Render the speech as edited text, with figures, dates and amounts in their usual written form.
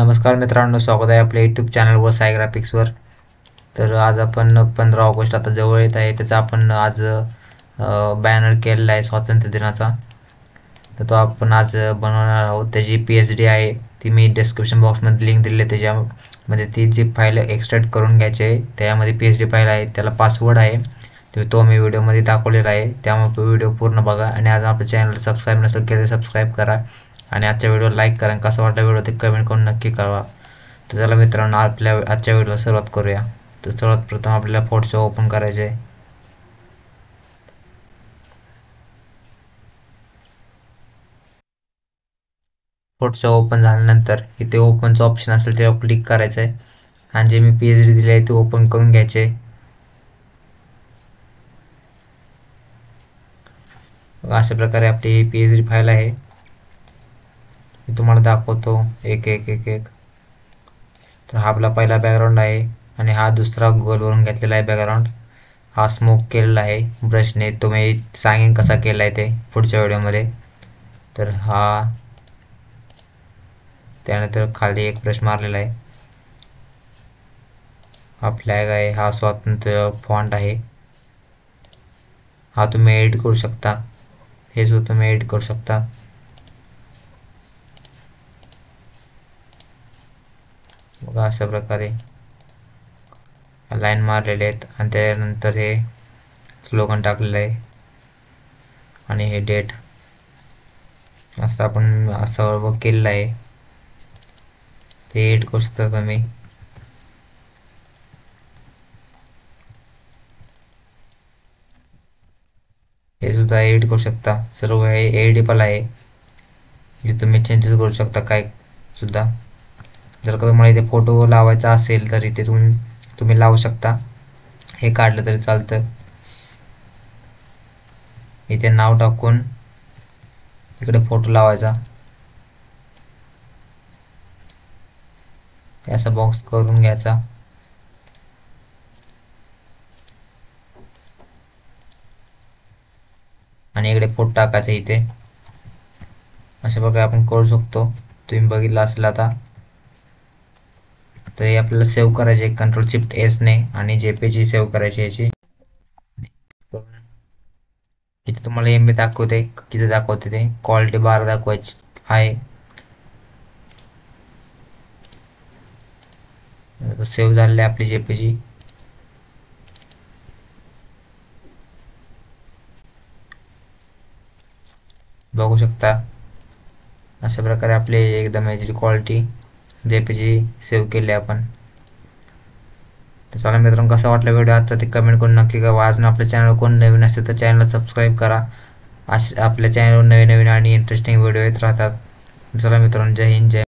नमस्कार मित्रांनो, स्वागत आहे आपल्या यूट्यूब चॅनलवर साई ग्राफिक्सवर। तर आज आपण 15 ऑगस्ट आता जवळ येत आहे, त्याचा आपण आज बॅनर केलेला आहे स्वातंत्र्य दिनाचा। तर तो आपण आज बनवणार आहोत। त्याची PSD आहे, ती मी डिस्क्रिप्शन बॉक्समध्ये लिंक दिली आहे। त्याच्यामध्ये ती जी फाईल एक्सट्रॅक्ट करून घ्यायची आहे, त्यामध्ये PSD फाईल आहे, त्याला पासवर्ड आहे, तो मी व्हिडिओमध्ये दाखवलेला आहे। त्यामुळे व्हिडिओ पूर्ण बघा आणि आज आपल्या चॅनलला सबस्क्राईब नसेल केले सबस्क्राईब करा आणि आजच्या व्हिडिओला लाईक करा। कसा वाटला व्हिडिओ ते कमेंट करून नक्की कळवा। तर चला मित्रांनो, आपल्या आजच्या व्हिडिओला सुरुवात करूया। तर सर्वात प्रथम आपल्याला फोटोशॉप ओपन करायचे आहे। फोटोशॉप ओपन झाल्यानंतर इथे ओपनचं ऑप्शन असेल त्यावर क्लिक करायचं आहे आणि जे मी PSD दिले आहे ते ओपन करून घ्यायचे। अशा प्रकारे आपली PSD फाईल आहे, मी तुम्हाला दाखवतो एक एक एक एक। तर हा आपला पहिला बॅकग्राऊंड आहे आणि हा दुसरा गुगलवरून घेतलेला आहे बॅकग्राऊंड। हा स्मोक केलेला आहे ब्रशने, तो मी सांगेन कसा केला आहे ते पुढच्या व्हिडिओमध्ये। तर हा त्यानंतर खाली एक ब्रश मारलेला आहे। हा फ्लॅग आहे, हा स्वातंत्र्य फॉन्ट आहे, हा तुम्ही एडिट करू शकता, हे सुद्धा तुम्ही एडिट करू शकता। बघा अशा प्रकारे लाईन मारलेले आहेत आणि त्यानंतर हे स्लोगन टाकलेलं आहे आणि हे डेट असं आपण असं केलेलं आहे, ते एडिट करू शकता तुम्ही। हे सुद्धा एडिट करू शकता, सर्व हे एडिटेबल आहे, जे तुम्ही चेंजेस करू शकता काय सुद्धा। जर का तुम्हाला इथे फोटो लावायचा असेल तर इथे तुम्ही लावू शकता, हे काढलं तरी चालतं। इथे नाव टाकून इकडे फोटो लावायचा, असा बॉक्स करून घ्यायचा आणि इकडे फोटो टाकायचा इथे। अशा प्रकारे आपण करू शकतो, तुम्ही बघितलं असेल आता। तर हे आपल्याला सेव्ह करायचे Ctrl+Shift+S ने आणि JPG सेव्ह करायची याची। इथे तुम्हाला MB दाखवते, किती दाखवते ते क्वालिटी 12 दाखवायची आहे। सेव्ह झालेली आपली JPG। बघू शकता अशा प्रकारे आपले एकदम याची क्वालिटी JPG सेव्ह केली आपण। तर चला मित्रांनो, कसा वाटला व्हिडिओ आजचा ते कमेंट करून नक्की कळवा। अजून आपल्या चॅनल कोण नवीन असेल तर चॅनलला सबस्क्राईब करा। आपल्या चॅनलवर नवीन आणि इंटरेस्टिंग व्हिडिओ येत राहतात। चला मित्रांनो, जय हिंद जय